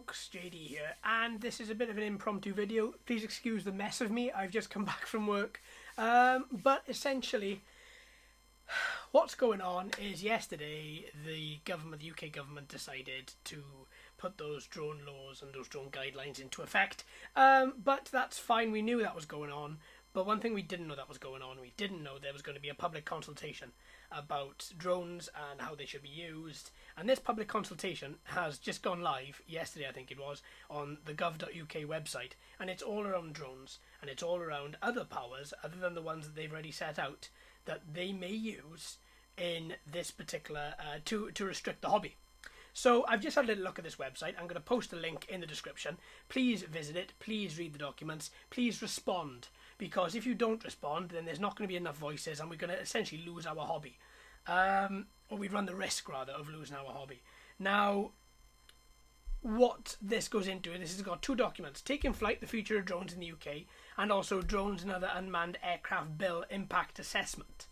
folks, JD here, and this is a bit of an impromptu video. Please excuse the mess of me, I've just come back from work. But essentially, what's going on is yesterday the UK government decided to put those drone laws and those drone guidelines into effect. But that's fine, we knew that was going on. But one thing we didn't know that was going on, we didn't know there was going to be a public consultation about drones and how they should be used. And this public consultation has just gone live yesterday, I think it was, on the gov.uk website. And it's all around drones, and it's all around other powers other than the ones that they've already set out that they may use in this particular, to restrict the hobby. So I've just had a little look at this website. I'm going to post a link in the description. Please visit it, please read the documents, please respond. Because if you don't respond, then there's not going to be enough voices and we're going to essentially lose our hobby. Or we'd run the risk, rather, of losing our hobby. Now, what this goes into, this has got two documents. Taking Flight, the Future of Drones in the UK, and also Drones and Other Unmanned Aircraft Bill Impact Assessment.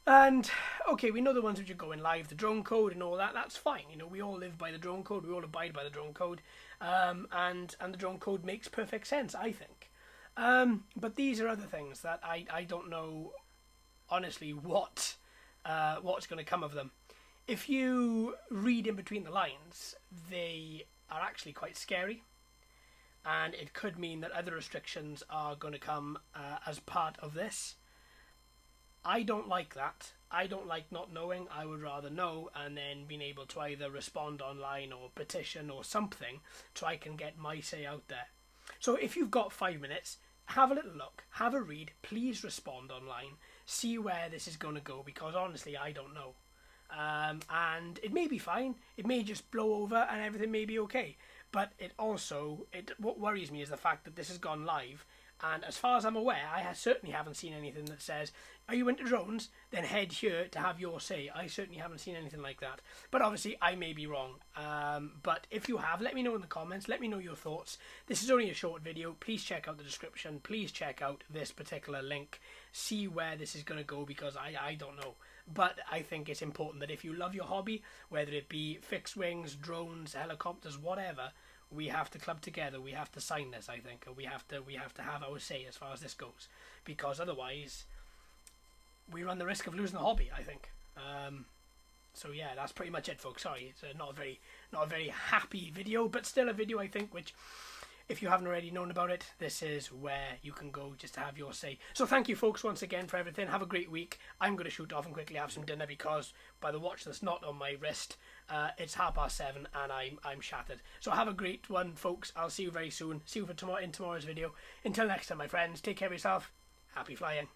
And, okay, we know the ones which are going live, the drone code and all that, that's fine. You know, we all live by the drone code, we all abide by the drone code. And the drone code makes perfect sense, I think. But these are other things that I don't know, honestly, what's going to come of them. If you read in between the lines, they are actually quite scary. And it could mean that other restrictions are going to come as part of this. I don't like that. I don't like not knowing. I would rather know and then being able to either respond online or petition or something so I can get my say out there. So if you've got 5 minutes, have a little look, have a read, please respond online, see where this is going to go, because honestly I don't know. And it may be fine, it may just blow over and everything may be okay. But what worries me is the fact that this has gone live. And as far as I'm aware, I certainly haven't seen anything that says, are you into drones? Then head here to have your say. I certainly haven't seen anything like that. But obviously, I may be wrong. But if you have, let me know in the comments. Let me know your thoughts. This is only a short video. Please check out the description. Please check out this particular link. See where this is going to go, because I don't know. But I think it's important that if you love your hobby, whether it be fixed wings, drones, helicopters, whatever, we have to club together. We have to sign this, I think, and we have to have our say as far as this goes, because otherwise we run the risk of losing the hobby, I think. So yeah, that's pretty much it, folks. Sorry, it's not a very happy video, but still a video, I think, which, if you haven't already known about it, this is where you can go just to have your say. So thank you, folks, once again for everything. Have a great week. I'm going to shoot off and quickly have some dinner, because by the watch that's not on my wrist, it's 7:30 and I'm shattered. So have a great one, folks. I'll see you very soon. See you in tomorrow's video. Until next time, my friends, take care of yourself. Happy flying.